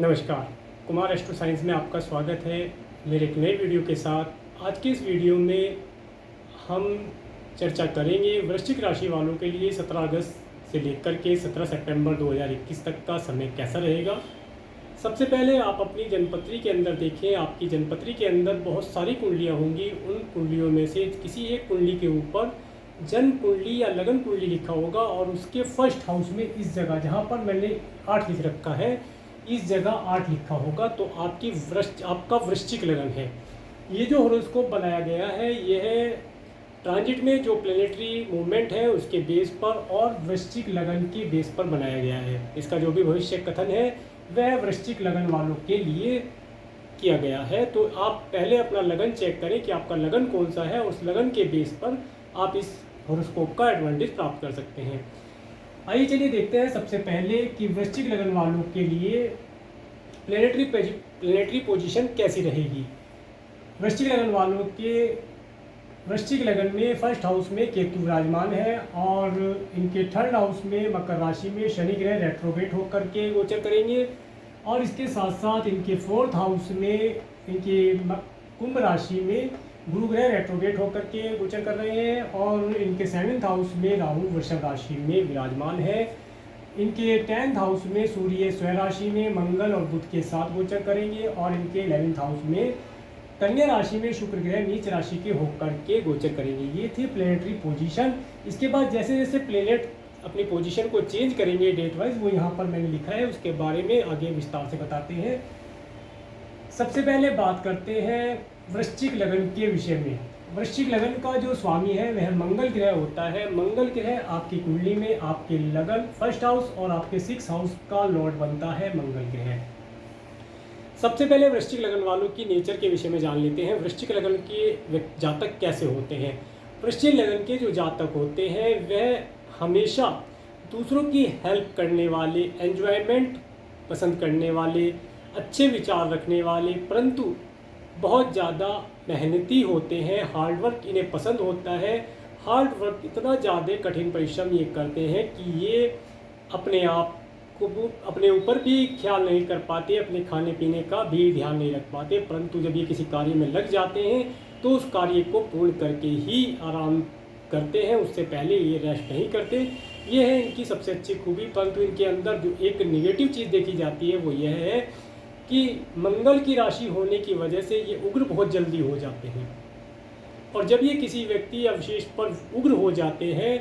नमस्कार। Kumar astro science में आपका स्वागत है मेरे एक नए वीडियो के साथ। आज के इस वीडियो में हम चर्चा करेंगे वृश्चिक राशि वालों के लिए 17 अगस्त से लेकर के 17 सितंबर 2021 तक का समय कैसा रहेगा। सबसे पहले आप अपनी जन्मपत्री के अंदर देखें। आपकी जन्मपत्री के अंदर बहुत सारी कुंडलियाँ होंगी। उन कुंडलियों में से किसी एक कुंडली के ऊपर जन्म कुंडली या लगन कुंडली लिखा होगा और उसके फर्स्ट हाउस में इस जगह जहाँ पर मैंने 8 लिख रखा है, इस जगह 8 लिखा होगा तो आपका वृश्चिक लगन है। ये जो हॉरोस्कोप बनाया गया है यह ट्रांजिट में जो प्लेनेटरी मूवमेंट है उसके बेस पर और वृश्चिक लगन के बेस पर बनाया गया है। इसका जो भी भविष्य कथन है वह वृश्चिक लगन वालों के लिए किया गया है। तो आप पहले अपना लगन चेक करें कि आपका लगन कौन सा है। उस लगन के बेस पर आप इस हॉरोस्कोप का एडवांटेज प्राप्त कर सकते हैं। आइए चलिए देखते हैं सबसे पहले कि वृश्चिक लगन वालों के लिए प्लेनेटरी पोजीशन कैसी रहेगी। वृश्चिक लगन वालों के वृश्चिक लगन में फर्स्ट हाउस में केतु विराजमान है और इनके थर्ड हाउस में मकर राशि में शनि ग्रह रेट्रोग्रेड होकर के गोचर करेंगे और इसके साथ साथ इनके फोर्थ हाउस में इनके कुंभ राशि में गुरु ग्रह रेट्रोग्रेड होकर के गोचर कर रहे हैं और इनके 7th हाउस में राहु वृषभ राशि में विराजमान है। इनके 10th हाउस में सूर्य स्वयं राशि में मंगल और बुध के साथ गोचर करेंगे और इनके 11th हाउस में कन्या राशि में शुक्र ग्रह नीच राशि के होकर के गोचर करेंगे। ये थी प्लेनेटरी पोजीशन। इसके बाद जैसे जैसे प्लेनेट अपनी पोजीशन को चेंज करेंगे डेट वाइज, वो यहाँ पर मैंने लिखा है, उसके बारे में आगे विस्तार से बताते हैं। सबसे पहले बात करते हैं वृश्चिक लगन के विषय में। वृश्चिक लगन का जो स्वामी है वह मंगल ग्रह होता है। मंगल ग्रह आपकी कुंडली में आपके लगन फर्स्ट हाउस और आपके 6th हाउस का लॉर्ड बनता है मंगल ग्रह। सबसे पहले वृश्चिक लगन वालों की नेचर के विषय में जान लेते हैं। वृश्चिक लगन के जातक कैसे होते हैं। वृश्चिक लगन के जो जातक होते हैं वह हमेशा दूसरों की हेल्प करने वाले, एंजॉयमेंट पसंद करने वाले, अच्छे विचार रखने वाले, परंतु बहुत ज़्यादा मेहनती होते हैं। हार्ड वर्क इन्हें पसंद होता है। हार्ड वर्क इतना ज़्यादा कठिन परिश्रम ये करते हैं कि ये अपने आप को अपने ऊपर भी ख्याल नहीं कर पाते, अपने खाने पीने का भी ध्यान नहीं रख पाते, परंतु जब ये किसी कार्य में लग जाते हैं तो उस कार्य को पूर्ण करके ही आराम करते हैं। उससे पहले ये रेस्ट नहीं करते। ये है इनकी सबसे अच्छी खूबी। परंतु इनके अंदर जो एक नेगेटिव चीज़ देखी जाती है वो यह है कि मंगल की राशि होने की वजह से ये उग्र बहुत जल्दी हो जाते हैं और जब ये किसी व्यक्ति या विशेष पर उग्र हो जाते हैं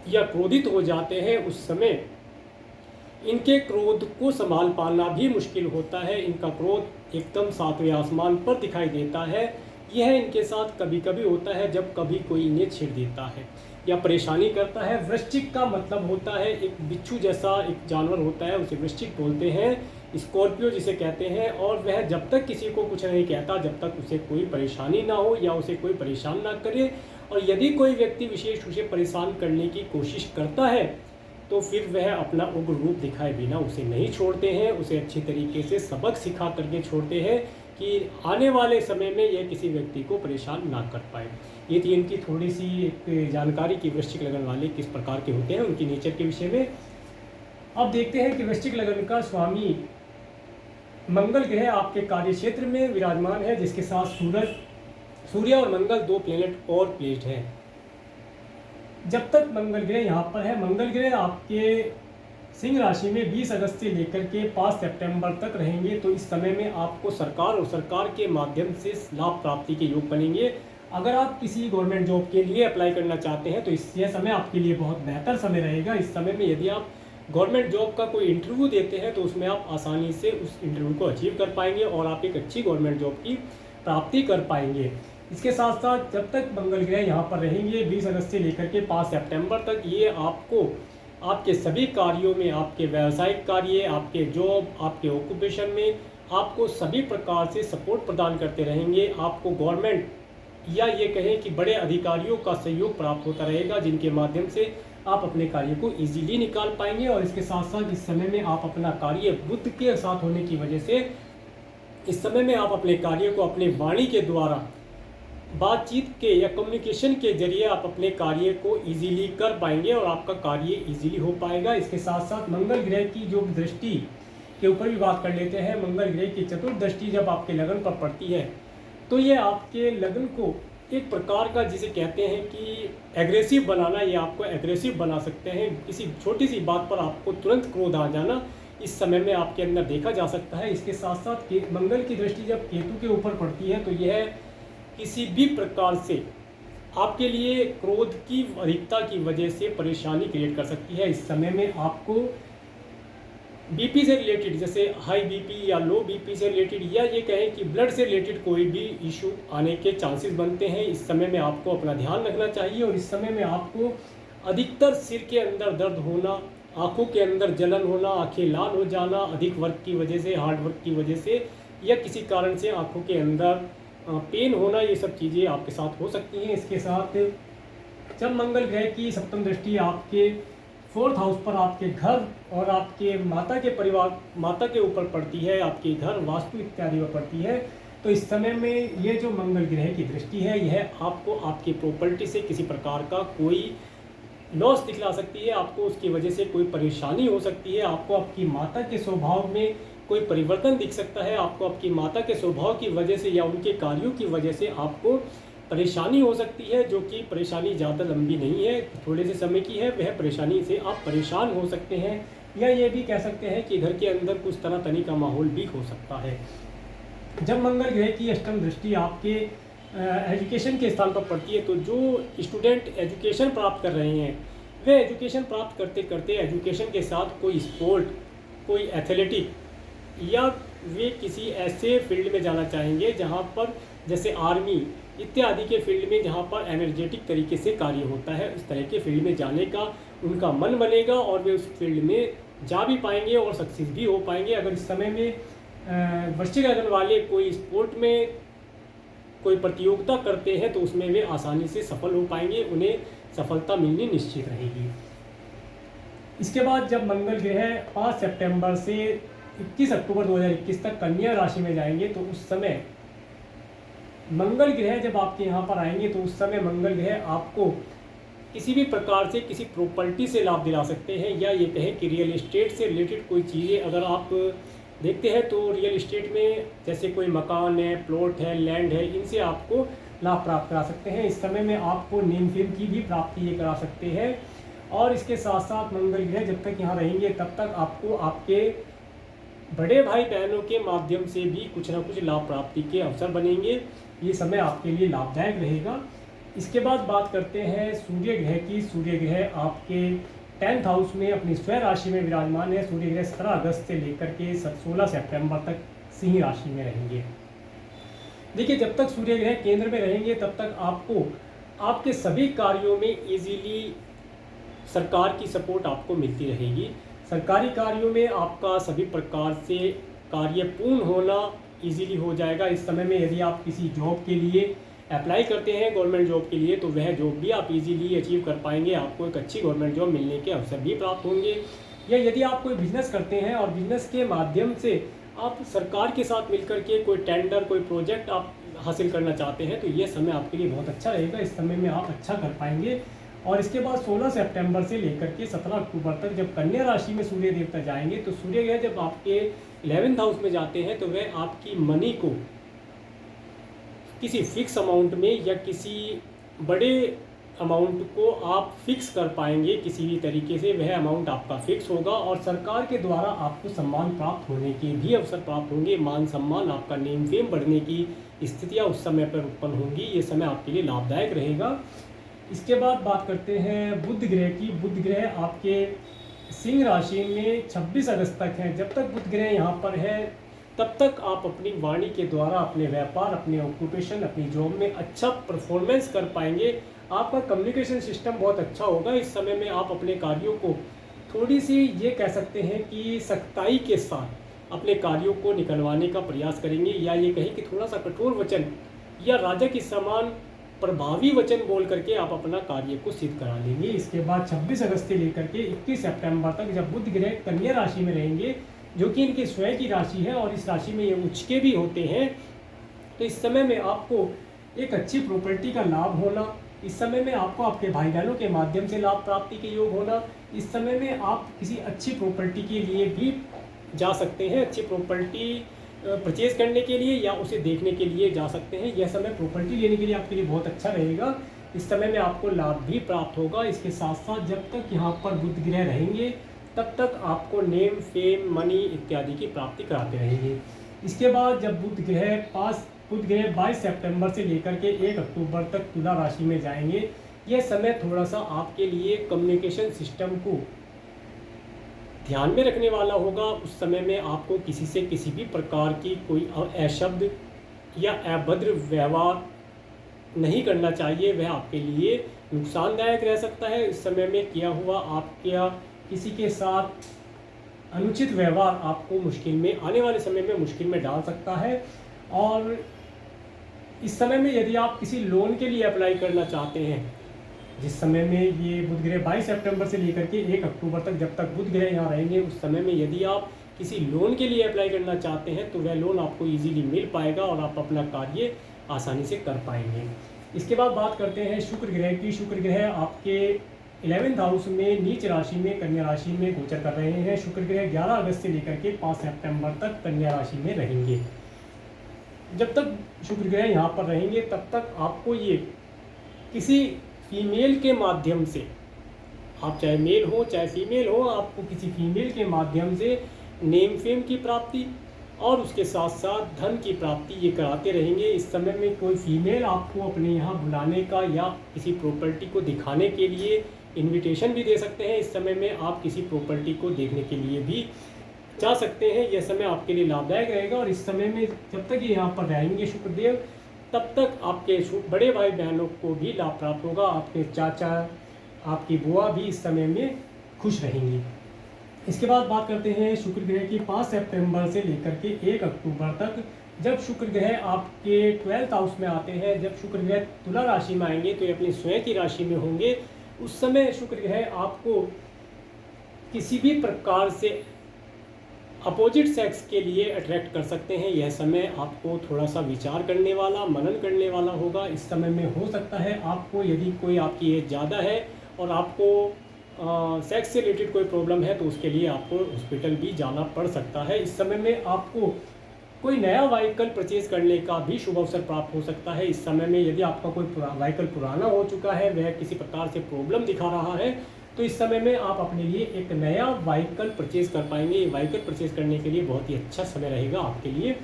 या क्रोधित हो जाते हैं उस समय इनके क्रोध को संभाल पाना भी मुश्किल होता है। इनका क्रोध एकदम 7वें आसमान पर दिखाई देता है। यह इनके साथ कभी कभी होता है जब कभी कोई इन्हें छेड़ देता है या परेशानी करता है। वृश्चिक का मतलब होता है एक बिच्छू जैसा एक जानवर होता है, उसे वृश्चिक बोलते हैं, स्कॉर्पियो जिसे कहते हैं। और वह जब तक किसी को कुछ नहीं कहता जब तक उसे कोई परेशानी ना हो या उसे कोई परेशान ना करे, और यदि कोई व्यक्ति विशेष उसे परेशान करने की कोशिश करता है तो फिर वह अपना उग्र रूप दिखाए बिना उसे नहीं छोड़ते हैं। उसे अच्छी तरीके से सबक सिखा करके छोड़ते हैं कि आने वाले समय में यह किसी व्यक्ति को परेशान ना कर पाए। ये थी इनकी थोड़ी सी एक जानकारी कि वृश्चिक लगन वाले किस प्रकार के होते हैं, उनकी नेचर के विषय में। अब देखते हैं कि वृश्चिक लगन का स्वामी मंगल ग्रह आपके कार्य क्षेत्र में विराजमान है, जिसके साथ सूर्य और मंगल 2 प्लेनेट और प्लेस्ड हैं। जब तक मंगल ग्रह यहाँ पर है, मंगल ग्रह आपके सिंह राशि में 20 अगस्त से लेकर के 5 सितंबर तक रहेंगे। तो इस समय में आपको सरकार और सरकार के माध्यम से लाभ प्राप्ति के योग बनेंगे। अगर आप किसी गवर्नमेंट जॉब के लिए अप्लाई करना चाहते हैं तो यह समय आपके लिए बहुत बेहतर समय रहेगा। इस समय में यदि आप गवर्नमेंट जॉब का कोई इंटरव्यू देते हैं तो उसमें आप आसानी से उस इंटरव्यू को अचीव कर पाएंगे और आप एक अच्छी गवर्नमेंट जॉब की प्राप्ति कर पाएंगे। इसके साथ साथ जब तक मंगल ग्रह यहाँ पर रहेंगे 20 अगस्त से लेकर के 5 सितंबर तक, ये आपको आपके सभी कार्यों में, आपके व्यावसायिक कार्य, आपके जॉब, आपके ऑक्यूपेशन में आपको सभी प्रकार से सपोर्ट प्रदान करते रहेंगे। आपको गवर्नमेंट या ये कहें कि बड़े अधिकारियों का सहयोग प्राप्त होता रहेगा, जिनके माध्यम से आप अपने कार्य को इजीली निकाल पाएंगे। और इसके साथ साथ इस समय में आप अपना कार्य बुध के साथ होने की वजह से इस समय में आप अपने कार्य को अपने वाणी के द्वारा, बातचीत के या कम्युनिकेशन के जरिए आप अपने कार्य को इजीली कर पाएंगे और आपका कार्य इजीली हो पाएगा। इसके साथ साथ मंगल ग्रह की जो दृष्टि के ऊपर भी बात कर लेते हैं। मंगल ग्रह की चतुर्दृष्टि जब आपके लगन पर पड़ती है तो ये आपके लगन को एक प्रकार का, जिसे कहते हैं कि एग्रेसिव बनाना, ये आपको एग्रेसिव बना सकते हैं। किसी छोटी सी बात पर आपको तुरंत क्रोध आ जाना इस समय में आपके अंदर देखा जा सकता है। इसके साथ साथ मंगल की दृष्टि जब केतु के ऊपर पड़ती है तो यह किसी भी प्रकार से आपके लिए क्रोध की अधिकता की वजह से परेशानी क्रिएट कर सकती है। इस समय में आपको बीपी से रिलेटेड, जैसे हाई बीपी या लो बीपी से रिलेटेड, या ये कहें कि ब्लड से रिलेटेड कोई भी इशू आने के चांसेस बनते हैं। इस समय में आपको अपना ध्यान रखना चाहिए। और इस समय में आपको अधिकतर सिर के अंदर दर्द होना, आंखों के अंदर जलन होना, आंखें लाल हो जाना, अधिक वर्क की वजह से, हार्ड वर्क की वजह से, या किसी कारण से आंखों के अंदर पेन होना, ये सब चीज़ें आपके साथ हो सकती हैं। इसके साथ जब मंगल ग्रह की सप्तम दृष्टि आपके 4th हाउस पर आपके घर और आपके माता के परिवार, माता के ऊपर पड़ती है, आपके घर वास्तु इत्यादि पर पड़ती है, तो इस समय में ये जो मंगल ग्रह की दृष्टि है यह आपको आपकी प्रॉपर्टी से किसी प्रकार का कोई लॉस दिखला सकती है। आपको उसकी वजह से कोई परेशानी हो सकती है। आपको आपकी माता के स्वभाव में कोई परिवर्तन दिख सकता है। आपको आपकी माता के स्वभाव की वजह से या उनके कार्यों की वजह से आपको परेशानी हो सकती है, जो कि परेशानी ज़्यादा लंबी नहीं है, थोड़े से समय की है। वह परेशानी से आप परेशान हो सकते हैं, या ये भी कह सकते हैं कि घर के अंदर कुछ तरह तनी का माहौल भी हो सकता है। जब मंगल ग्रह की अष्टम दृष्टि आपके एजुकेशन के स्थान पर पड़ती है तो जो स्टूडेंट एजुकेशन प्राप्त कर रहे हैं वे एजुकेशन प्राप्त करते करते एजुकेशन के साथ कोई स्पोर्ट, कोई एथलेटिक, या वे किसी ऐसे फील्ड में जाना चाहेंगे जहां पर, जैसे आर्मी इत्यादि के फील्ड में, जहां पर एनर्जेटिक तरीके से कार्य होता है, उस तरह के फील्ड में जाने का उनका मन बनेगा और वे उस फील्ड में जा भी पाएंगे और सक्सेस भी हो पाएंगे। अगर इस समय में वृश्चिक लग्न वाले कोई स्पोर्ट में कोई प्रतियोगिता करते हैं तो उसमें वे आसानी से सफल हो पाएंगे, उन्हें सफलता मिलनी निश्चित रहेगी। इसके बाद जब मंगल ग्रह 5 सितंबर से 21 अक्टूबर 2021 तक कन्या राशि में जाएंगे तो उस समय मंगल ग्रह जब आपके यहाँ पर आएंगे तो उस समय मंगल ग्रह आपको किसी भी प्रकार से किसी प्रॉपर्टी से लाभ दिला सकते हैं, या ये कहें कि रियल एस्टेट से रिलेटेड कोई चीज़ें अगर आप देखते हैं तो रियल एस्टेट में जैसे कोई मकान है, प्लॉट है, लैंड है, इनसे आपको लाभ प्राप्त करा सकते हैं। इस समय में आपको नेम फेम की भी प्राप्ति ये करा सकते हैं। और इसके साथ साथ मंगल ग्रह जब तक यहाँ रहेंगे तब तक आपको आपके बड़े भाई बहनों के माध्यम से भी कुछ ना कुछ लाभ प्राप्ति के अवसर बनेंगे। ये समय आपके लिए लाभदायक रहेगा। इसके बाद बात करते हैं सूर्य ग्रह की। सूर्य ग्रह आपके 10th हाउस में अपनी स्वयं राशि में विराजमान है। सूर्य ग्रह 17 अगस्त से लेकर के 16 सितंबर तक सिंह राशि में रहेंगे। देखिए, जब तक सूर्य ग्रह केंद्र में रहेंगे तब तक आपको आपके सभी कार्यों में इजीली सरकार की सपोर्ट आपको मिलती रहेगी। सरकारी कार्यों में आपका सभी प्रकार से कार्य पूर्ण होना इजीली हो जाएगा। इस समय में यदि आप किसी जॉब के लिए अप्लाई करते हैं, गवर्नमेंट जॉब के लिए, तो वह जॉब भी आप इजीली अचीव कर पाएंगे। आपको एक अच्छी गवर्नमेंट जॉब मिलने के अवसर भी प्राप्त होंगे। या यदि आप कोई बिजनेस करते हैं और बिजनेस के माध्यम से आप सरकार के साथ मिलकर के कोई टेंडर, कोई प्रोजेक्ट आप हासिल करना चाहते हैं तो ये समय आपके लिए बहुत अच्छा रहेगा। इस समय में आप अच्छा कर पाएंगे। और इसके बाद 16 सितंबर से लेकर के 17 अक्टूबर तक जब कन्या राशि में सूर्य देवता जाएंगे तो सूर्य ग्रह जब आपके 11th हाउस में जाते हैं तो वह आपकी मनी को किसी फिक्स अमाउंट में या किसी बड़े अमाउंट को आप फिक्स कर पाएंगे। किसी भी तरीके से वह अमाउंट आपका फिक्स होगा और सरकार के द्वारा आपको सम्मान प्राप्त होने के भी अवसर प्राप्त होंगे। मान सम्मान, आपका नेम फेम बढ़ने की स्थितियाँ उस समय पर उत्पन्न होंगी। ये समय आपके लिए लाभदायक रहेगा। इसके बाद बात करते हैं बुध ग्रह की। बुध ग्रह आपके सिंह राशि में 26 अगस्त तक है। जब तक बुध ग्रह यहाँ पर है तब तक आप अपनी वाणी के द्वारा अपने व्यापार, अपने ऑक्यूपेशन, अपनी जॉब में अच्छा परफॉर्मेंस कर पाएंगे। आपका कम्युनिकेशन सिस्टम बहुत अच्छा होगा। इस समय में आप अपने कार्यों को थोड़ी सी ये कह सकते हैं कि सख्ताई के साथ अपने कार्यों को निकलवाने का प्रयास करेंगे, या ये कहें कि थोड़ा सा कठोर वचन या राजा के समान प्रभावी वचन बोल करके आप अपना कार्य को सिद्ध करा लेंगे। इसके बाद 26 अगस्त से लेकर के 21 सितंबर तक जब बुध ग्रह कन्या राशि में रहेंगे, जो कि इनकी स्वयं की राशि है और इस राशि में ये उच्च के भी होते हैं, तो इस समय में आपको एक अच्छी प्रॉपर्टी का लाभ होना, इस समय में आपको आपके भाई बहनों के माध्यम से लाभ प्राप्ति के योग होना, इस समय में आप किसी अच्छी प्रॉपर्टी के लिए भी जा सकते हैं अच्छी प्रॉपर्टी परचेज़ करने के लिए, या उसे देखने के लिए जा सकते हैं। यह समय प्रॉपर्टी लेने के लिए आपके लिए बहुत अच्छा रहेगा। इस समय में आपको लाभ भी प्राप्त होगा। इसके साथ साथ जब तक यहाँ पर बुध ग्रह रहेंगे तब तक आपको नेम, फेम, मनी इत्यादि की प्राप्ति कराते रहेंगे। इसके बाद जब बुध ग्रह 22 सितंबर से लेकर के 1 अक्टूबर तक तुला राशि में जाएंगे, यह समय थोड़ा सा आपके लिए कम्युनिकेशन सिस्टम को ध्यान में रखने वाला होगा। उस समय में आपको किसी से किसी भी प्रकार की कोई अशब्द या अभद्र व्यवहार नहीं करना चाहिए, वह आपके लिए नुकसानदायक रह सकता है। इस समय में किया हुआ आपका किसी के साथ अनुचित व्यवहार आपको मुश्किल में, आने वाले समय में मुश्किल में डाल सकता है। और इस समय में यदि आप किसी लोन के लिए अप्लाई करना चाहते हैं, जिस समय में ये बुध ग्रह 22 सितंबर से लेकर के 1 अक्टूबर तक जब तक बुध ग्रह यहाँ रहेंगे, उस समय में यदि आप किसी लोन के लिए अप्लाई करना चाहते हैं तो वह लोन आपको इजीली मिल पाएगा और आप अपना कार्य आसानी से कर पाएंगे। इसके बाद बात करते हैं शुक्र ग्रह की। शुक्र ग्रह आपके 11th हाउस में नीच राशि में कन्या राशि में गोचर कर रहे हैं। शुक्र ग्रह 11 अगस्त से लेकर के 5 सितंबर तक कन्या राशि में रहेंगे। जब तक शुक्र ग्रह यहाँ पर रहेंगे तब तक आपको ये किसी फीमेल के माध्यम से, आप चाहे मेल हो चाहे फीमेल हो, आपको किसी फीमेल के माध्यम से नेम फेम की प्राप्ति और उसके साथ साथ धन की प्राप्ति ये कराते रहेंगे। इस समय में कोई फीमेल आपको अपने यहाँ बुलाने का या किसी प्रॉपर्टी को दिखाने के लिए इनविटेशन भी दे सकते हैं। इस समय में आप किसी प्रॉपर्टी को देखने के लिए भी जा सकते हैं। यह समय आपके लिए लाभदायक रहेगा। और इस समय में जब तक ये यहाँ पर रहेंगे शुक्रदेव, तब तक आपके बड़े भाई बहनों को भी लाभ प्राप्त होगा। आपके चाचा, आपकी बुआ भी इस समय में खुश रहेंगी। इसके बाद बात करते हैं शुक्र ग्रह की 5 सितंबर से लेकर के 1 अक्टूबर तक। जब शुक्र ग्रह आपके 12th हाउस में आते हैं, जब शुक्र ग्रह तुला राशि में आएंगे तो ये अपनी स्वयं की राशि में होंगे। उस समय शुक्र ग्रह आपको किसी भी प्रकार से अपोजिट सेक्स के लिए अट्रैक्ट कर सकते हैं। यह समय आपको थोड़ा सा विचार करने वाला, मनन करने वाला होगा। इस समय में हो सकता है आपको, यदि कोई आपकी एज ज़्यादा है और आपको सेक्स से रिलेटेड कोई प्रॉब्लम है तो उसके लिए आपको हॉस्पिटल भी जाना पड़ सकता है। इस समय में आपको कोई नया व्हीकल परचेज करने का भी शुभ अवसर प्राप्त हो सकता है। इस समय में यदि आपका कोई व्हीकल पुराना हो चुका है, वह किसी प्रकार से प्रॉब्लम दिखा रहा है, तो इस समय में आप अपने लिए एक नया व्हीकल परचेज कर पाएंगे। ये व्हीकल परचेज करने के लिए बहुत ही अच्छा समय रहेगा आपके लिए।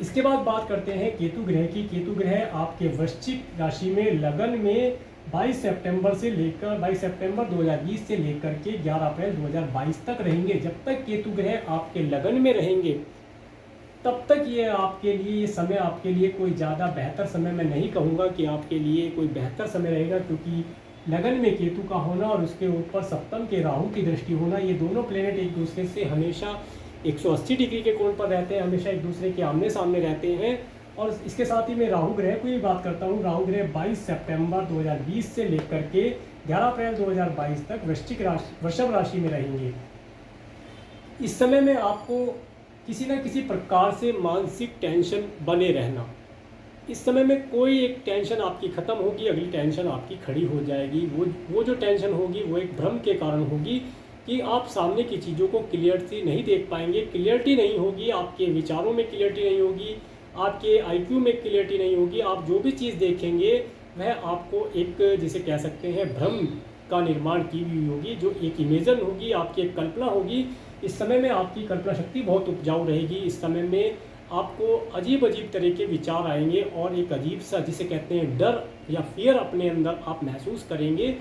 इसके बाद बात करते हैं केतु ग्रह की। केतु ग्रह आपके वृश्चिक राशि में लगन में 22 सितंबर 2020 से लेकर के 11 अप्रैल 2022 तक रहेंगे। जब तक केतु ग्रह आपके लगन में रहेंगे तब तक ये आपके लिए, ये समय आपके लिए कोई ज़्यादा बेहतर समय मैं नहीं कहूँगा कि आपके लिए कोई बेहतर समय रहेगा, क्योंकि लगन में केतु का होना और उसके ऊपर सप्तम के राहु की दृष्टि होना, ये दोनों प्लेनेट एक दूसरे से हमेशा 180 डिग्री के कोण पर रहते हैं, हमेशा एक दूसरे के आमने सामने रहते हैं। और इसके साथ ही मैं राहु ग्रह की भी बात करता हूँ। राहु ग्रह 22 सितंबर 2020 से लेकर के 11 अप्रैल 2022 तक वृषभ राशि में रहेंगे। इस समय में आपको किसी न किसी प्रकार से मानसिक टेंशन बने रहना। इस समय में कोई एक टेंशन आपकी ख़त्म होगी, अगली टेंशन आपकी खड़ी हो जाएगी। वो जो टेंशन होगी वो एक भ्रम के कारण होगी कि आप सामने की चीज़ों को क्लियरली नहीं देख पाएंगे, क्लियरिटी नहीं होगी, आपके विचारों में क्लियरिटी नहीं होगी, आपके आईक्यू में क्लियरिटी नहीं होगी। आप जो भी चीज़ देखेंगे वह आपको एक, जिसे कह सकते हैं, भ्रम का निर्माण की हुई होगी, जो एक इमेजन होगी, आपकी एक कल्पना होगी। इस समय में आपकी कल्पना शक्ति बहुत उपजाऊ रहेगी। इस समय में आपको अजीब अजीब तरह के विचार आएंगे और एक अजीब सा, जिसे कहते हैं, डर या फियर अपने अंदर आप महसूस करेंगे।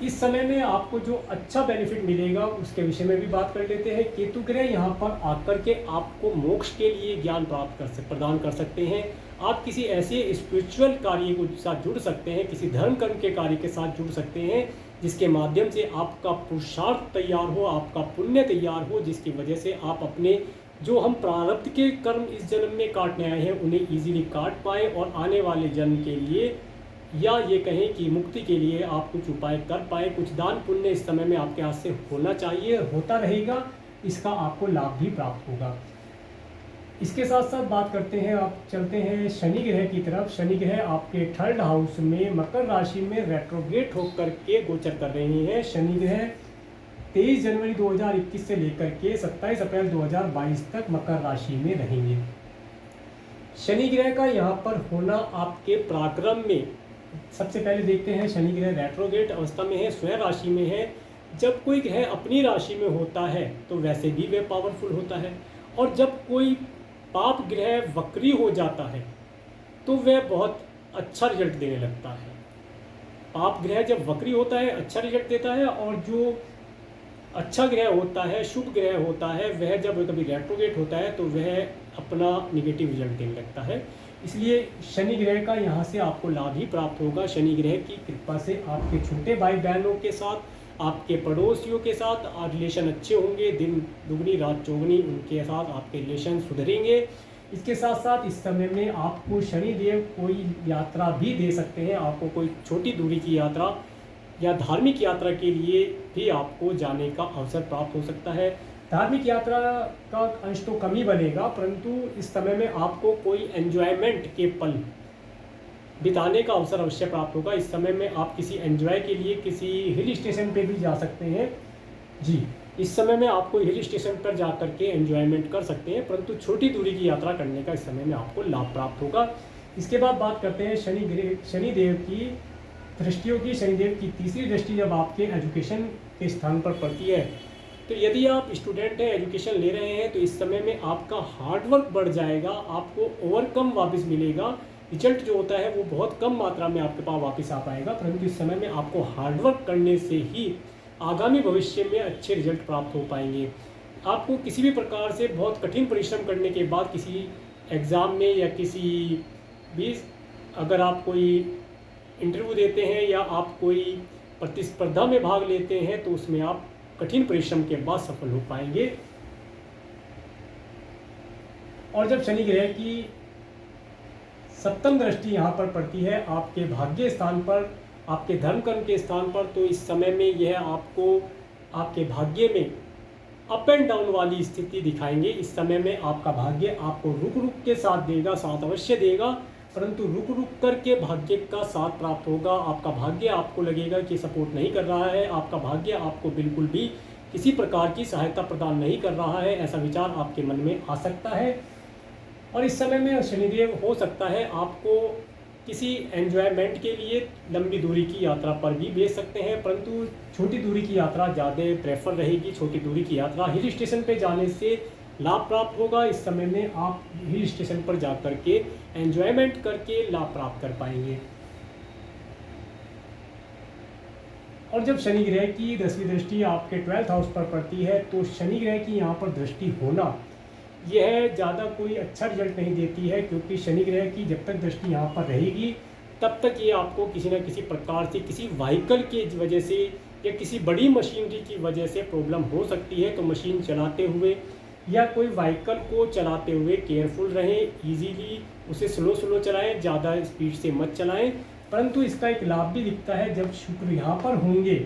इस समय में आपको जो अच्छा बेनिफिट मिलेगा उसके विषय में भी बात कर लेते हैं। केतु ग्रह यहाँ पर आकर के आपको मोक्ष के लिए ज्ञान प्रदान कर सकते हैं। आप किसी ऐसे स्पिरिचुअल कार्य के साथ जुड़ सकते हैं, किसी धर्म कर्म के कार्य के साथ जुड़ सकते हैं, जिसके माध्यम से आपका पुरुषार्थ तैयार हो, आपका पुण्य तैयार हो, जिसकी वजह से आप अपने जो हम प्रारब्ध के कर्म इस जन्म में काटने आए हैं उन्हें इजीली काट पाए और आने वाले जन्म के लिए, या ये कहें कि मुक्ति के लिए, आप कुछ उपाय कर पाए। कुछ दान पुण्य इस समय में आपके हाथ से होना चाहिए, होता रहेगा, इसका आपको लाभ भी प्राप्त होगा। इसके साथ साथ बात करते हैं, आप चलते हैं शनि ग्रह की तरफ। शनि ग्रह आपके 3rd हाउस में मकर राशि में रेट्रोग्रेड होकर के गोचर कर रहे हैं। शनि ग्रह 23 जनवरी 2021 से लेकर के 27 अप्रैल 2022 तक मकर राशि में रहेंगे। शनि ग्रह का यहाँ पर होना आपके पराक्रम में, सबसे पहले देखते हैं शनि ग्रह रेट्रोगेट अवस्था में है, स्वयं राशि में है। जब कोई ग्रह अपनी राशि में होता है तो वैसे भी वह पावरफुल होता है, और जब कोई पाप ग्रह वक्री हो जाता है तो वह बहुत अच्छा रिजल्ट देने लगता है। पाप ग्रह जब वक्री होता है अच्छा रिजल्ट देता है, और जो अच्छा ग्रह होता है, शुभ ग्रह होता है, वह जब कभी रेट्रोगेट होता है तो वह अपना निगेटिव रिजल्ट देने लगता है। इसलिए शनि ग्रह का यहाँ से आपको लाभ ही प्राप्त होगा। शनि ग्रह की कृपा से आपके छोटे भाई बहनों के साथ, आपके पड़ोसियों के साथ रिलेशन अच्छे होंगे। दिन दुगनी रात चौगनी उनके साथ आपके रिलेशन सुधरेंगे। इसके साथ साथ इस समय में आपको शनिदेव कोई यात्रा भी दे सकते हैं। आपको कोई छोटी दूरी की यात्रा या धार्मिक यात्रा के लिए भी आपको जाने का अवसर प्राप्त हो सकता है। धार्मिक यात्रा का अंश तो कम ही बनेगा, परंतु इस समय में आपको कोई एंजॉयमेंट के पल बिताने का अवसर अवश्य प्राप्त होगा। इस समय में आप किसी एंजॉय के लिए किसी हिल स्टेशन पे भी जा सकते हैं। जी, इस समय में आपको हिल स्टेशन पर जा कर के एंजॉयमेंट कर सकते हैं, परंतु छोटी दूरी की यात्रा करने का इस समय में आपको लाभ प्राप्त होगा। इसके बाद बात करते हैं शनिदेव की दृष्टियों की। शनिदेव की तीसरी दृष्टि जब आपके एजुकेशन के स्थान पर पड़ती है, तो यदि आप स्टूडेंट हैं, एजुकेशन ले रहे हैं, तो इस समय में आपका हार्डवर्क बढ़ जाएगा, आपको ओवरकम वापस मिलेगा। रिजल्ट जो होता है वो बहुत कम मात्रा में आपके पास वापस आ पाएगा, परंतु इस समय में आपको हार्डवर्क करने से ही आगामी भविष्य में अच्छे रिजल्ट प्राप्त हो पाएंगे। आपको किसी भी प्रकार से बहुत कठिन परिश्रम करने के बाद किसी एग्ज़ाम में या किसी भी, अगर आप कोई इंटरव्यू देते हैं या आप कोई प्रतिस्पर्धा में भाग लेते हैं, तो उसमें आप कठिन परिश्रम के बाद सफल हो पाएंगे। और जब शनि ग्रह की सप्तम दृष्टि यहाँ पर पड़ती है आपके भाग्य स्थान पर, आपके धर्म कर्म के स्थान पर, तो इस समय में यह आपको आपके भाग्य में अप एंड डाउन वाली स्थिति दिखाएंगे। इस समय में आपका भाग्य आपको रुक रुक के साथ देगा, साथ अवश्य देगा, परंतु रुक रुक करके भाग्य का साथ प्राप्त होगा। आपका भाग्य आपको लगेगा कि सपोर्ट नहीं कर रहा है, आपका भाग्य आपको बिल्कुल भी किसी प्रकार की सहायता प्रदान नहीं कर रहा है, ऐसा विचार आपके मन में आ सकता है। और इस समय में शनिदेव हो सकता है आपको किसी एंजॉयमेंट के लिए लंबी दूरी की यात्रा पर भी भेज सकते हैं, परंतु छोटी दूरी की यात्रा ज़्यादा प्रेफर रहेगी। छोटी दूरी की यात्रा हिल स्टेशन पे जाने से लाभ प्राप्त होगा। इस समय में आप हिल स्टेशन पर जा कर के एंजॉयमेंट करके लाभ प्राप्त कर पाएंगे। और जब शनि ग्रह की 10वीं दृष्टि आपके 12th हाउस पर पड़ती है, तो शनि ग्रह की यहाँ पर दृष्टि होना यह ज़्यादा कोई अच्छा रिजल्ट नहीं देती है, क्योंकि शनि ग्रह की जब तक दृष्टि यहाँ पर रहेगी तब तक ये आपको किसी न किसी प्रकार से किसी व्हीकल की वजह से या किसी बड़ी मशीनरी की वजह से प्रॉब्लम हो सकती है। तो मशीन चलाते हुए या कोई व्हीकल को चलाते हुए केयरफुल रहें, इजीली उसे स्लो चलाएं, ज़्यादा स्पीड से मत चलाएं। परंतु इसका एक लाभ भी दिखता है, जब शुक्र यहाँ पर होंगे,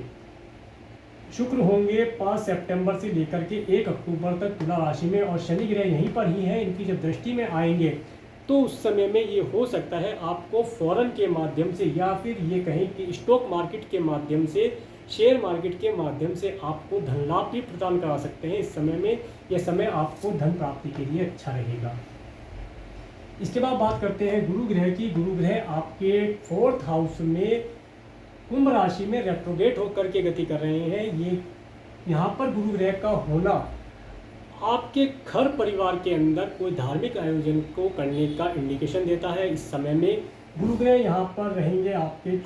शुक्र होंगे 5 सितंबर से लेकर के 1 अक्टूबर तक तुला राशि में, और शनि ग्रह यहीं पर ही है, इनकी जब दृष्टि में आएंगे तो उस समय में ये हो सकता है आपको फॉरेन के माध्यम से या फिर ये कहें कि स्टॉक मार्केट के माध्यम से, शेयर मार्केट के माध्यम से आपको धन लाभ भी प्रदान करा सकते हैं। इस समय में यह समय आपको धन प्राप्ति के लिए अच्छा रहेगा। इसके बाद बात करते हैं गुरु ग्रह की। गुरु ग्रह आपके 4th हाउस में कुंभ राशि में रेट्रोगेट होकर के गति कर रहे हैं। ये यहाँ पर गुरु ग्रह का होना आपके घर परिवार के अंदर कोई धार्मिक आयोजन को करने का इंडिकेशन देता है। इस समय में गुरु ग्रह यहाँ पर रहेंगे आपके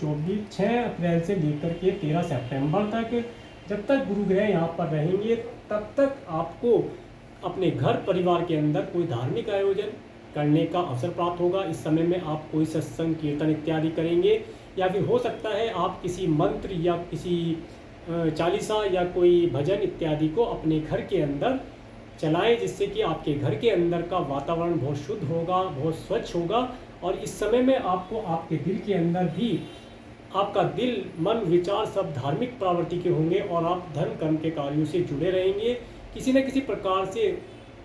6 अप्रैल से लेकर के 13 सितंबर तक। जब तक गुरु ग्रह यहाँ पर रहेंगे तब तक आपको अपने घर परिवार के अंदर कोई धार्मिक आयोजन करने का अवसर प्राप्त होगा। इस समय में आप कोई सत्संग कीर्तन इत्यादि करेंगे, या फिर हो सकता है आप किसी मंत्र या किसी चालीसा या कोई भजन इत्यादि को अपने घर के अंदर चलाएं, जिससे कि आपके घर के अंदर का वातावरण बहुत शुद्ध होगा, बहुत स्वच्छ होगा। और इस समय में आपको आपके दिल के अंदर भी आपका दिल, मन, विचार सब धार्मिक प्रवृत्ति के होंगे और आप धर्म कर्म के कार्यों से जुड़े रहेंगे। किसी न किसी प्रकार से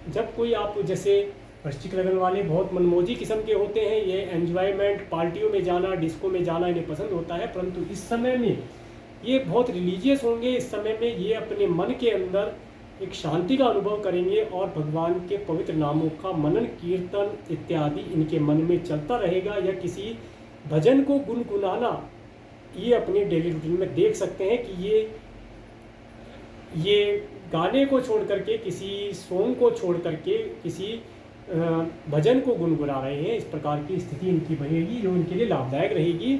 जब कोई आप, जैसे वृश्चिक लगन वाले बहुत मनमोजी किस्म के होते हैं, ये एंजॉयमेंट, पार्टियों में जाना, डिस्को में जाना इन्हें पसंद होता है, परंतु इस समय में ये बहुत रिलीजियस होंगे इस समय में। ये अपने मन के अंदर एक शांति का अनुभव करेंगे और भगवान के पवित्र नामों का मनन कीर्तन इत्यादि इनके मन में चलता रहेगा, या किसी भजन को गुनगुनाना ये अपनी डेली रूटीन में देख सकते हैं कि ये गाने को छोड़ करके, किसी सॉन्ग को छोड़ करके किसी भजन को गुनगुना रहे हैं। इस प्रकार की स्थिति इनकी बनेगी जो इनके लिए लाभदायक रहेगी।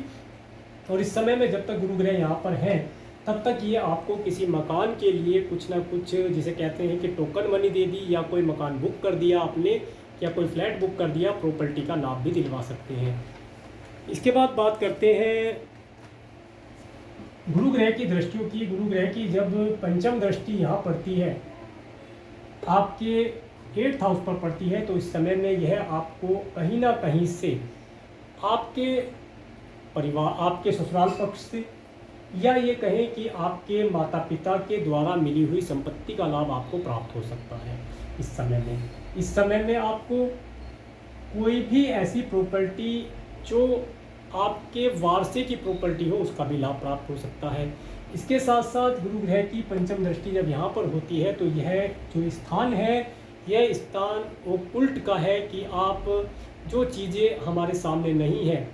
और इस समय में जब तक गुरु ग्रह यहाँ पर हैं तब तक ये आपको किसी मकान के लिए कुछ ना कुछ, जिसे कहते हैं कि टोकन मनी दे दी, या कोई मकान बुक कर दिया आपने, या कोई फ्लैट बुक कर दिया, प्रॉपर्टी का लाभ भी दिलवा सकते हैं। इसके बाद बात करते हैं गुरु ग्रह की दृष्टियों की। गुरु ग्रह की जब पंचम दृष्टि यहाँ पड़ती है, आपके 8th हाउस पर पड़ती है, तो इस समय में यह आपको कहीं ना कहीं से आपके परिवार, आपके ससुराल पक्ष से, या ये कहें कि आपके माता पिता के द्वारा मिली हुई संपत्ति का लाभ आपको प्राप्त हो सकता है इस समय में। इस समय में आपको कोई भी ऐसी प्रॉपर्टी जो आपके वारसे की प्रॉपर्टी हो उसका भी लाभ प्राप्त हो सकता है। इसके साथ साथ गुरु ग्रह की पंचम दृष्टि जब यहाँ पर होती है तो यह जो स्थान है, यह स्थान ओकुल्ट का है कि आप जो चीज़ें हमारे सामने नहीं है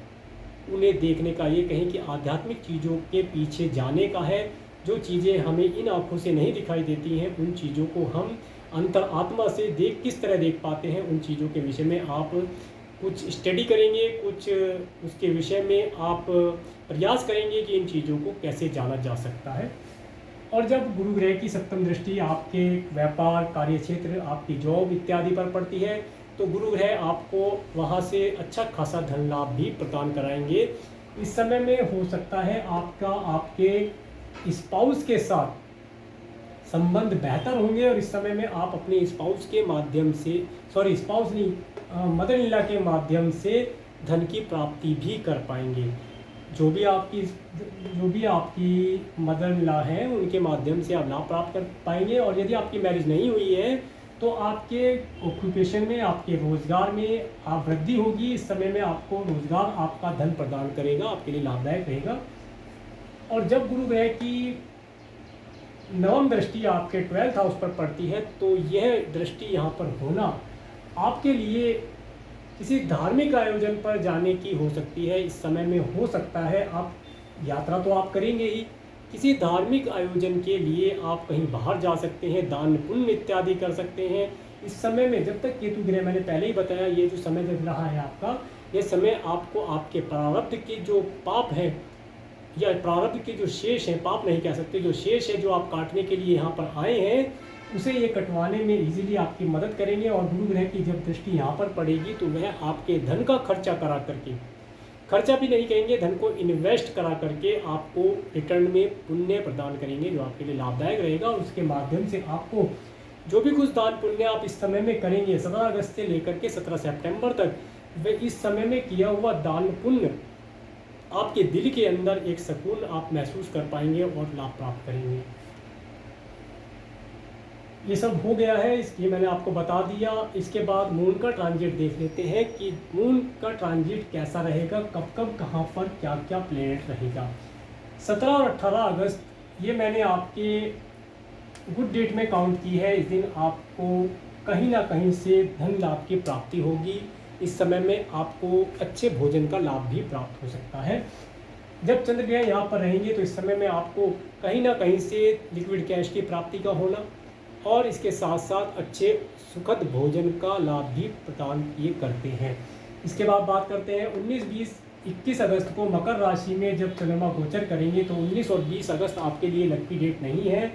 उन्हें देखने का, ये कहें कि आध्यात्मिक चीज़ों के पीछे जाने का है। जो चीज़ें हमें इन आँखों से नहीं दिखाई देती हैं, उन चीज़ों को हम अंतर आत्मा से किस तरह देख पाते हैं, उन चीज़ों के विषय में आप कुछ स्टडी करेंगे, कुछ उसके विषय में आप प्रयास करेंगे कि इन चीज़ों को कैसे जाना जा सकता है। और जब गुरु ग्रह की सप्तम दृष्टि आपके व्यापार, कार्यक्षेत्र, आपकी जॉब इत्यादि पर पड़ती है, तो गुरु ग्रह आपको वहाँ से अच्छा खासा धन लाभ भी प्रदान कराएंगे। इस समय में हो सकता है आपका आपके स्पाउस के साथ संबंध बेहतर होंगे, और इस समय में आप अपने स्पाउस के माध्यम से, स्पाउस नहीं, मदर इन लॉ के माध्यम से धन की प्राप्ति भी कर पाएंगे। जो भी आपकी मदर इन लॉ हैं उनके माध्यम से आप लाभ प्राप्त कर पाएंगे। और यदि आपकी मैरिज नहीं हुई है तो आपके ऑक्यूपेशन में, आपके रोज़गार में आप वृद्धि होगी। इस समय में आपको रोज़गार आपका धन प्रदान करेगा, आपके लिए लाभदायक रहेगा। और जब गुरु ग्रह की नवम दृष्टि आपके 12th हाउस पर पड़ती है, तो यह दृष्टि यहाँ पर होना आपके लिए किसी धार्मिक आयोजन पर जाने की हो सकती है। इस समय में हो सकता है आप यात्रा तो आप करेंगे ही, किसी धार्मिक आयोजन के लिए आप कहीं बाहर जा सकते हैं, दान पुण्य इत्यादि कर सकते हैं। इस समय में जब तक केतु ग्रह, मैंने पहले ही बताया, ये जो समय चल रहा है आपका, ये समय आपको आपके प्रारब्ध के जो पाप हैं, या प्रारब्ध के जो शेष हैं, पाप नहीं कह सकते, जो शेष है जो आप काटने के लिए यहाँ पर आए हैं, उसे ये कटवाने में इजीली आपकी मदद करेंगे। और गुरु ग्रह की जब दृष्टि यहाँ पर पड़ेगी तो वह आपके धन का खर्चा करा करके, खर्चा भी नहीं कहेंगे, धन को इन्वेस्ट करा करके आपको रिटर्न में पुण्य प्रदान करेंगे, जो आपके लिए लाभदायक रहेगा। और उसके माध्यम से आपको जो भी कुछ दान पुण्य आप इस समय में करेंगे, 17 अगस्त से लेकर के 17 सितंबर तक, वह इस समय में किया हुआ दान पुण्य आपके दिल के अंदर एक सुकून आप महसूस कर पाएंगे और लाभ प्राप्त करेंगे। ये सब हो गया है, ये मैंने आपको बता दिया। इसके बाद मून का ट्रांजिट देख लेते हैं कि मून का ट्रांजिट कैसा रहेगा, कब कब कहाँ पर क्या क्या प्लेनेट रहेगा। 17 और 18 अगस्त ये मैंने आपके गुड डेट में काउंट की है। इस दिन आपको कहीं ना कहीं से धन लाभ की प्राप्ति होगी। इस समय में आपको अच्छे भोजन का लाभ भी प्राप्त हो सकता है। जब चंद्र ग्रह यहाँ पर रहेंगे तो इस समय में आपको कहीं ना कहीं से लिक्विड कैश की प्राप्ति का होना, और इसके साथ साथ अच्छे सुखद भोजन का लाभ भी प्रदान ये करते हैं। इसके बाद बात करते हैं 19, 20, 21 अगस्त को मकर राशि में जब चंद्रमा गोचर करेंगे, तो 19 और 20 अगस्त आपके लिए लकी डेट नहीं है।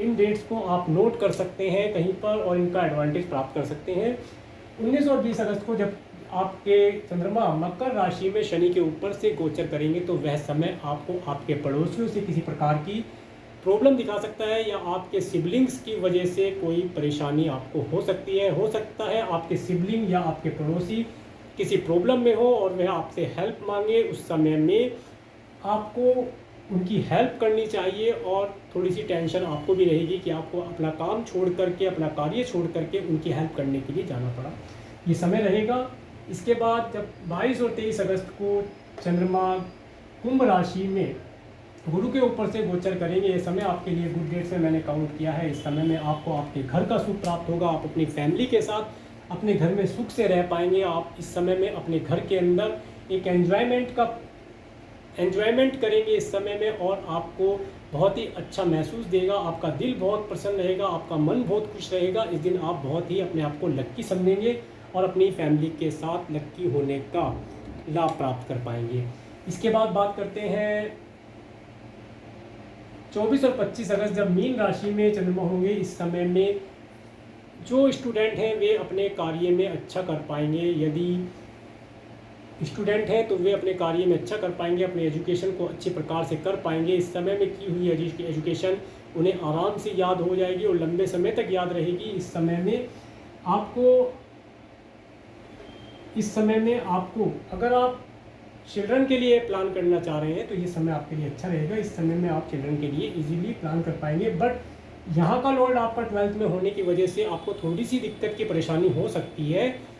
इन डेट्स को आप नोट कर सकते हैं कहीं पर और इनका एडवांटेज प्राप्त कर सकते हैं। 19 और 20 अगस्त को जब आपके चंद्रमा मकर राशि में शनि के ऊपर से गोचर करेंगे, तो वह समय आपको आपके पड़ोसियों से किसी प्रकार की प्रॉब्लम दिखा सकता है, या आपके सिबलिंग्स की वजह से कोई परेशानी आपको हो सकती है। हो सकता है आपके सिबलिंग या आपके पड़ोसी किसी प्रॉब्लम में हो और वह आपसे हेल्प मांगे। उस समय में आपको उनकी हेल्प करनी चाहिए, और थोड़ी सी टेंशन आपको भी रहेगी कि आपको अपना काम छोड़ करके, अपना कार्य छोड़ करके उनकी हेल्प करने के लिए जाना पड़ा, ये समय रहेगा। इसके बाद जब 22 और 23 अगस्त को चंद्रमा कुंभ राशि में गुरु के ऊपर से गोचर करेंगे। ये समय आपके लिए गुड डेट्स में मैंने काउंट किया है। इस समय में आपको आपके घर का सुख प्राप्त होगा, आप अपनी फैमिली के साथ अपने घर में सुख से रह पाएंगे। आप इस समय में अपने घर के अंदर एक एन्जॉयमेंट करेंगे इस समय में, और आपको बहुत ही अच्छा महसूस देगा। आपका दिल बहुत प्रसन्न रहेगा, आपका मन बहुत खुश रहेगा। इस दिन आप बहुत ही अपने आप को लक्की समझेंगे और अपनी फैमिली के साथ लक्की होने का लाभ प्राप्त कर पाएंगे। इसके बाद बात करते हैं 24 और 25 अगस्त, जब मीन राशि में चंद्रमा होंगे। इस समय में जो स्टूडेंट हैं वे अपने कार्य में अच्छा कर पाएंगे। यदि स्टूडेंट हैं तो वे अपने कार्य में अच्छा कर पाएंगे, अपने एजुकेशन को अच्छे प्रकार से कर पाएंगे। इस समय में की हुई एजुकेशन उन्हें आराम से याद हो जाएगी और लंबे समय तक याद रहेगी। इस समय में आपको अगर आप चिल्ड्रन के लिए प्लान करना चाह रहे हैं तो ये समय आपके लिए अच्छा रहेगा। इस समय में आप चिल्ड्रन के लिए इजीली प्लान कर पाएंगे। बट यहाँ का लॉर्ड आपका 12th में होने की वजह से आपको थोड़ी सी दिक्कत की परेशानी हो सकती है।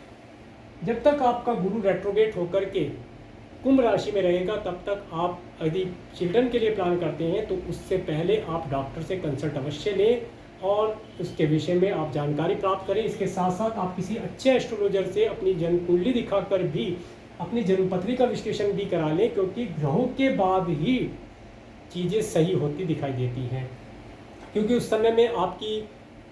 जब तक आपका गुरु रेट्रोगेट होकर के कुंभ राशि में रहेगा, तब तक आप यदि चिल्ड्रन के लिए प्लान करते हैं तो उससे पहले आप डॉक्टर से कंसल्ट अवश्य लें और उसके विषय में आप जानकारी प्राप्त करें। इसके साथ साथ आप किसी अच्छे एस्ट्रोलॉजर से अपनी जन्म कुंडली दिखाकर भी अपनी जन्मपत्री का विश्लेषण भी करा लें, क्योंकि ग्रहों के बाद ही चीज़ें सही होती दिखाई देती हैं। क्योंकि उस समय में आपकी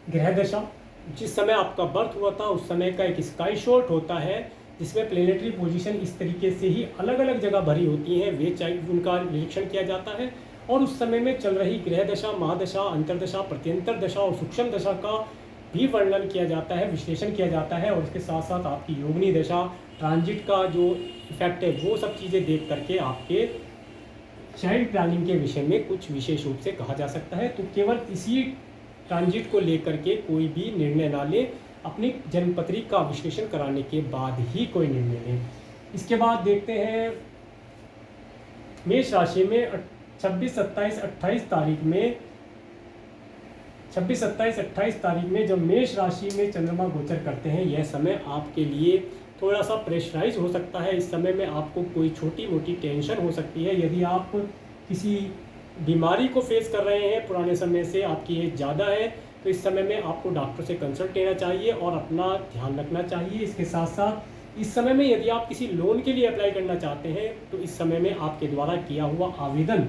ग्रह दशा, जिस समय आपका बर्थ हुआ था उस समय का एक स्काई शॉट होता है जिसमें प्लेनेटरी पोजीशन इस तरीके से ही अलग अलग जगह भरी होती हैं, वे चाहिए उनका निरीक्षण किया जाता है और उस समय में चल रही ग्रह दशा, महादशा, अंतरदशा, प्रत्यंतर दशा और सूक्ष्म दशा का भी वर्णन किया जाता है, विश्लेषण किया जाता है। और इसके साथ साथ आपकी योगिनी दशा, ट्रांजिट का जो इफेक्ट है वो सब चीज़ें देख करके आपके चाइल्ड प्लानिंग के विषय में कुछ विशेष रूप से कहा जा सकता है। तो केवल इसी ट्रांजिट को लेकर के कोई भी निर्णय ना लें, अपनी जन्मपत्री का विश्लेषण कराने के बाद ही कोई निर्णय लें। इसके बाद देखते हैं मेष राशि में 26, 27, 28 तारीख में जब मेष राशि में चंद्रमा गोचर करते हैं, यह समय आपके लिए थोड़ा सा प्रेशराइज हो सकता है। इस समय में आपको कोई छोटी मोटी टेंशन हो सकती है। यदि आप किसी बीमारी को फेस कर रहे हैं, पुराने समय से आपकी एज ज़्यादा है, तो इस समय में आपको डॉक्टर से कंसल्ट लेना चाहिए और अपना ध्यान रखना चाहिए। इसके साथ साथ इस समय में यदि आप किसी लोन के लिए अप्लाई करना चाहते हैं तो इस समय में आपके द्वारा किया हुआ आवेदन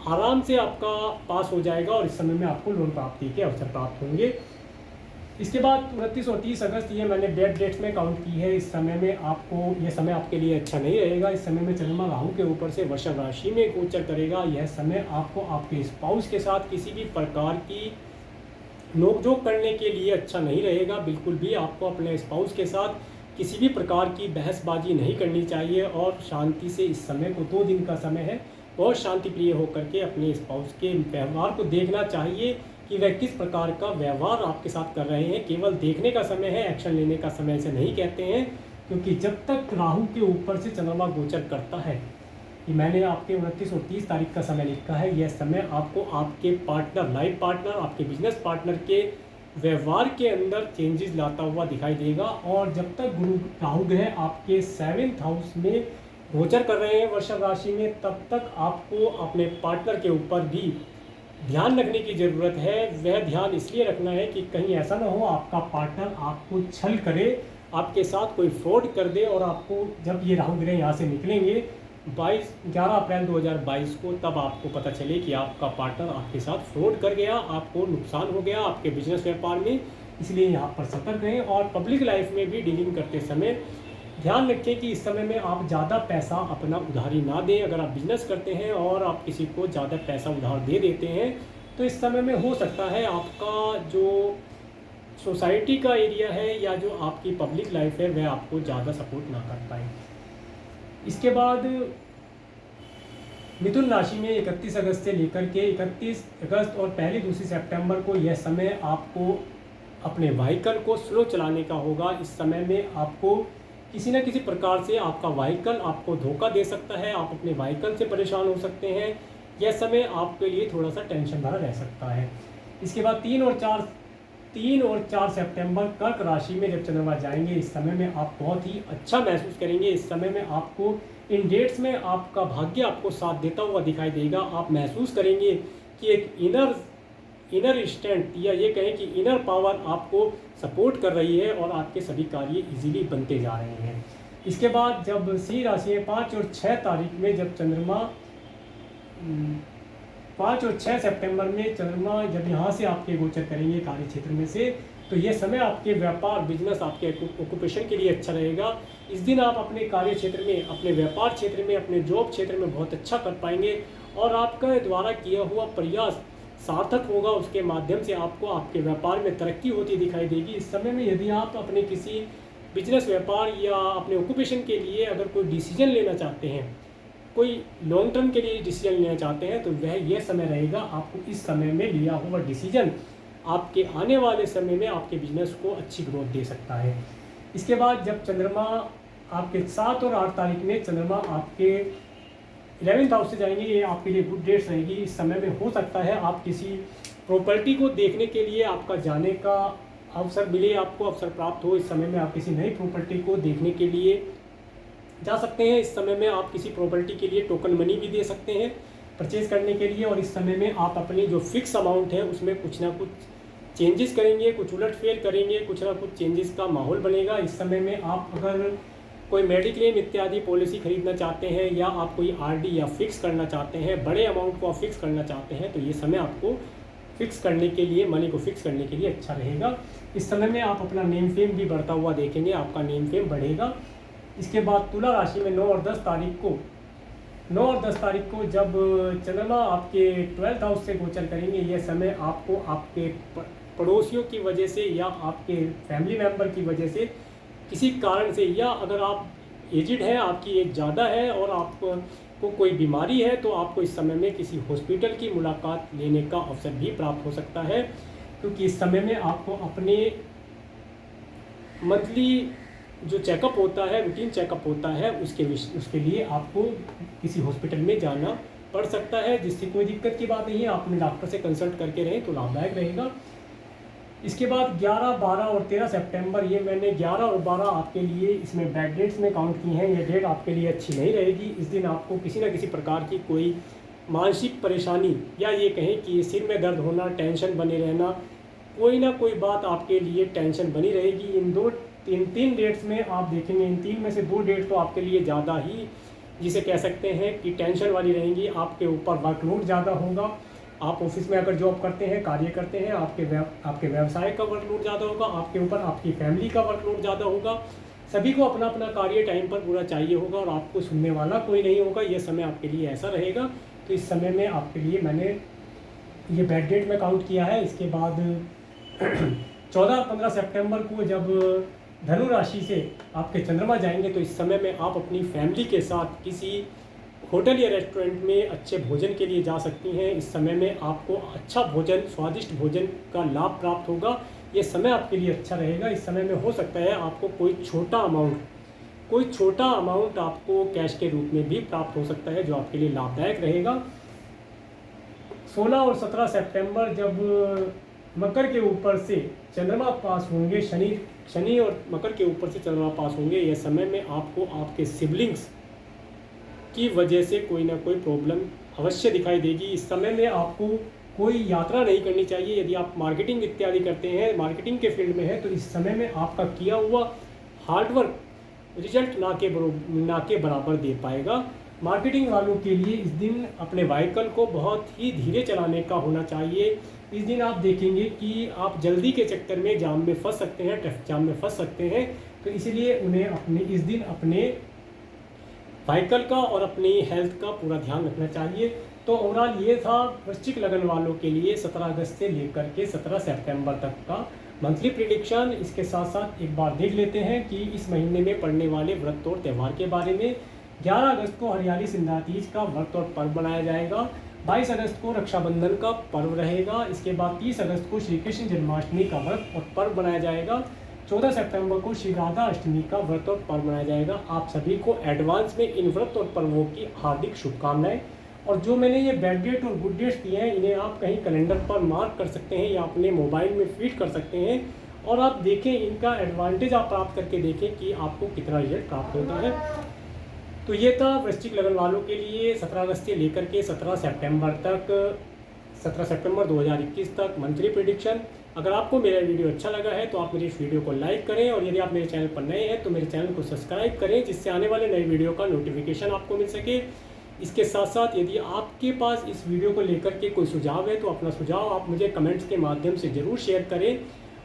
आराम से आपका पास हो जाएगा और इस समय में आपको लोन प्राप्ति के अवसर प्राप्त होंगे। इसके बाद 29 और 30 अगस्त, ये मैंने बैड डेट्स में काउंट की है। इस समय में आपको यह समय आपके लिए अच्छा नहीं रहेगा। इस समय में चंद्रमा राहु के ऊपर से वृषभ राशि में गोचर करेगा। यह समय आपको आपके स्पाउस के साथ किसी भी प्रकार की नोकझोंक करने के लिए अच्छा नहीं रहेगा। बिल्कुल भी आपको अपने स्पाउस के साथ किसी भी प्रकार की बहसबाजी नहीं करनी चाहिए और शांति से इस समय को 2 दिन का समय है, बहुत शांति प्रिय होकर के अपने स्पाउस के व्यवहार को देखना चाहिए कि वह किस प्रकार का व्यवहार आपके साथ कर रहे हैं। केवल देखने का समय है, एक्शन लेने का समय से नहीं कहते हैं, क्योंकि जब तक राहु के ऊपर से चंद्रमा गोचर करता है, कि मैंने आपके 29 और 30 तारीख का समय लिखा है, यह समय आपको आपके पार्टनर, लाइफ पार्टनर, आपके बिजनेस पार्टनर के व्यवहार के अंदर चेंजेस लाता हुआ दिखाई देगा। और जब तक गुरु राहु ग्रह आपके 7th हाउस में गोचर कर रहे हैं वृषभ राशि में, तब तक आपको अपने पार्टनर के ऊपर भी ध्यान रखने की ज़रूरत है। वह ध्यान इसलिए रखना है कि कहीं ऐसा ना हो आपका पार्टनर आपको छल करे, आपके साथ कोई फ्रॉड कर दे और आपको जब ये राहु ग्रह यहाँ से निकलेंगे 11 अप्रैल 2022 को, तब आपको पता चले कि आपका पार्टनर आपके साथ फ्रॉड कर गया, आपको नुकसान हो गया आपके बिजनेस व्यापार में। इसलिए यहाँ पर सतर्क रहें और पब्लिक लाइफ में भी डीलिंग करते समय ध्यान रखें कि इस समय में आप ज़्यादा पैसा अपना उधारी ना दें। अगर आप बिजनेस करते हैं और आप किसी को ज़्यादा पैसा उधार दे देते हैं तो इस समय में हो सकता है आपका जो सोसाइटी का एरिया है या जो आपकी पब्लिक लाइफ है वह आपको ज़्यादा सपोर्ट ना कर पाए। इसके बाद मिथुन राशि में 31 अगस्त से लेकर के 31 अगस्त और पहली 2 सितंबर को यह समय आपको अपने व्हीकल को स्लो चलाने का होगा। इस समय में आपको किसी न किसी प्रकार से आपका व्हीकल आपको धोखा दे सकता है, आप अपने व्हीकल से परेशान हो सकते हैं। यह समय आपके लिए थोड़ा सा टेंशन भरा रह सकता है। इसके बाद 3 और 4 3 और 4 सितंबर कर्क राशि में जब चंद्रमा जाएंगे, इस समय में आप बहुत ही अच्छा महसूस करेंगे। इस समय में आपको इन डेट्स में आपका भाग्य आपको साथ देता हुआ दिखाई देगा। आप महसूस करेंगे कि एक इनर स्ट्रेंथ या ये कहें कि इनर पावर आपको सपोर्ट कर रही है और आपके सभी कार्य इजीली बनते जा रहे हैं। इसके बाद जब सिंह राशि में 5 और 6 तारीख में जब चंद्रमा 5 और 6 सितंबर में चंद्रमा जब यहाँ से आपके गोचर करेंगे कार्य क्षेत्र में से, तो ये समय आपके व्यापार बिजनेस आपके ऑक्यूपेशन के लिए अच्छा रहेगा। इस दिन आप अपने कार्य क्षेत्र में, अपने व्यापार क्षेत्र में, अपने जॉब क्षेत्र में बहुत अच्छा कर पाएंगे और आपका द्वारा किया हुआ प्रयास सार्थक होगा। उसके माध्यम से आपको आपके व्यापार में तरक्की होती दिखाई देगी। इस समय में यदि आप अपने किसी बिजनेस, व्यापार या अपने ऑक्यूपेशन के लिए अगर कोई डिसीजन लेना चाहते हैं, कोई लॉन्ग टर्म के लिए डिसीजन लेना चाहते हैं, तो वह यह समय रहेगा। आपको इस समय में लिया हुआ डिसीजन आपके आने वाले समय में आपके बिजनेस को अच्छी ग्रोथ दे सकता है। इसके बाद जब चंद्रमा आपके 7 और 8 तारीख में चंद्रमा आपके 11th हाउस से जाएंगे, ये आपके लिए गुड डेट्स रहेगी। इस समय में हो सकता है आप किसी प्रॉपर्टी को देखने के लिए आपका जाने का अवसर मिले, आपको अवसर प्राप्त हो। इस समय में आप किसी नई प्रॉपर्टी को देखने के लिए जा सकते हैं। इस समय में आप किसी प्रॉपर्टी के लिए टोकन मनी भी दे सकते हैं परचेज करने के लिए। और इस समय में आप अपनी जो फिक्स अमाउंट है उसमें कुछ ना कुछ चेंजेस करेंगे, कुछ उलटफेर करेंगे, कुछ ना कुछ चेंजेस का माहौल बनेगा। इस समय में आप अगर कोई मेडिक्लेम इत्यादि पॉलिसी खरीदना चाहते हैं या आप कोई आरडी या फिक्स करना चाहते हैं, बड़े अमाउंट को आप फिक्स करना चाहते हैं, तो ये समय आपको फिक्स करने के लिए, मनी को फिक्स करने के लिए अच्छा रहेगा। इस समय में आप अपना नेम फेम भी बढ़ता हुआ देखेंगे, आपका नेम फेम बढ़ेगा। इसके बाद तुला राशि में 9 और 10 तारीख को जब चंद्रमा आपके 12th हाउस से गोचर करेंगे, यह समय आपको आपके पड़ोसियों की वजह से या आपके फैमिली मेम्बर की वजह से किसी कारण से, या अगर आप एजिड हैं, आपकी एज ज़्यादा है और आपको कोई बीमारी है, तो आपको इस समय में किसी हॉस्पिटल की मुलाकात लेने का अवसर भी प्राप्त हो सकता है। क्योंकि इस समय में आपको अपने मंथली जो चेकअप होता है, रूटीन चेकअप होता है, उसके लिए आपको किसी हॉस्पिटल में जाना पड़ सकता है, जिससे कोई दिक्कत की बात नहीं है। आप अपने डॉक्टर से कंसल्ट करके रहें तो लाभदायक रहेगा। इसके बाद 11, 12 और 13 सितंबर, ये मैंने 11 और 12 आपके लिए इसमें बैड डेट्स में काउंट की हैं। ये डेट आपके लिए अच्छी नहीं रहेगी। इस दिन आपको किसी न किसी प्रकार की कोई मानसिक परेशानी या ये कहें कि सिर में दर्द होना, टेंशन बने रहना, कोई ना कोई बात आपके लिए टेंशन बनी रहेगी। इन तीन डेट्स में आप देखेंगे, इन 3 में से 2 डेट तो आपके लिए ज़्यादा ही, जिसे कह सकते हैं कि टेंशन वाली रहेंगी। आपके ऊपर वर्कलोड ज़्यादा होगा। आप ऑफिस में अगर जॉब करते हैं, कार्य करते हैं, आपके व्यवसाय का वर्कलोड ज़्यादा होगा, आपके ऊपर आपकी फैमिली का वर्कलोड ज़्यादा होगा। सभी को अपना अपना कार्य टाइम पर पूरा चाहिए होगा और आपको सुनने वाला कोई नहीं होगा। ये समय आपके लिए ऐसा रहेगा। तो इस समय में आपके लिए मैंने ये बैड डेट में काउंट किया है। इसके बाद 14 और 15 सितंबर को जब धनु राशि से आपके चंद्रमा जाएंगे, तो इस समय में आप अपनी फैमिली के साथ किसी होटल या रेस्टोरेंट में अच्छे भोजन के लिए जा सकती हैं। इस समय में आपको अच्छा भोजन, स्वादिष्ट भोजन का लाभ प्राप्त होगा। ये समय आपके लिए अच्छा रहेगा। इस समय में हो सकता है आपको कोई छोटा अमाउंट आपको कैश के रूप में भी प्राप्त हो सकता है, जो आपके लिए लाभदायक रहेगा। 16 और 17 सितंबर जब मकर के ऊपर से चंद्रमा पास होंगे, शनि और मकर के ऊपर से चंद्रमा पास होंगे, यह समय में आपको आपके सिबलिंग्स की वजह से कोई ना कोई प्रॉब्लम अवश्य दिखाई देगी। इस समय में आपको कोई यात्रा नहीं करनी चाहिए। यदि आप मार्केटिंग इत्यादि करते हैं, मार्केटिंग के फील्ड में है, तो इस समय में आपका किया हुआ हार्डवर्क रिजल्ट ना के बराबर दे पाएगा। मार्केटिंग वालों के लिए इस दिन अपने व्हीकल को बहुत ही धीरे चलाने का होना चाहिए। इस दिन आप देखेंगे कि आप जल्दी के चक्कर में जाम में फंस सकते हैं, ट्रैफिक जाम में फंस सकते हैं। तो इसलिए उन्हें इस दिन अपने व्हीकल का और अपनी हेल्थ का पूरा ध्यान रखना चाहिए। तो ओवरऑल ये था वृश्चिक लगन वालों के लिए 17 अगस्त से लेकर के 17 सितंबर तक का मंथली प्रेडिक्शन। इसके साथ साथ एक बार देख लेते हैं कि इस महीने में पड़ने वाले व्रत और त्यौहार के बारे में। 11 अगस्त को हरियाली सिंधा तीज का व्रत और पर्व मनाया जाएगा। 22 अगस्त को रक्षाबंधन का पर्व रहेगा। इसके बाद 30 अगस्त को श्री कृष्ण जन्माष्टमी का व्रत और पर्व मनाया जाएगा। 14 सितंबर को श्री राधा अष्टमी का व्रत और पर्व मनाया जाएगा। आप सभी को एडवांस में इन व्रत और पर्वों की हार्दिक शुभकामनाएं। और जो मैंने ये बैड डेट और गुड डेट्स दिए हैं, इन्हें आप कहीं कैलेंडर पर मार्क कर सकते हैं या अपने मोबाइल में फीड कर सकते हैं और आप देखें, इनका एडवांटेज आप प्राप्त करके देखें कि आपको कितना रिजल्ट प्राप्त होता है। तो ये था वृश्चिक लगन वालों के लिए 17 अगस्त से लेकर के 17 सितंबर तक, 17 सितंबर 2021 तक मंथली प्रेडिक्शन। अगर आपको मेरा वीडियो अच्छा लगा है तो आप मेरे इस वीडियो को लाइक करें और यदि आप मेरे चैनल पर नए हैं तो मेरे चैनल को सब्सक्राइब करें, जिससे आने वाले नए वीडियो का नोटिफिकेशन आपको मिल सके। इसके साथ साथ यदि आपके पास इस वीडियो को लेकर के कोई सुझाव है तो अपना सुझाव आप मुझे कमेंट्स के माध्यम से ज़रूर शेयर करें।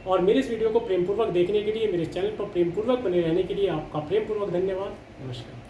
और मेरे इस वीडियो को प्रेमपूर्वक देखने के लिए, मेरे चैनल पर प्रेमपूर्वक बने रहने के लिए आपका प्रेमपूर्वक धन्यवाद। नमस्कार।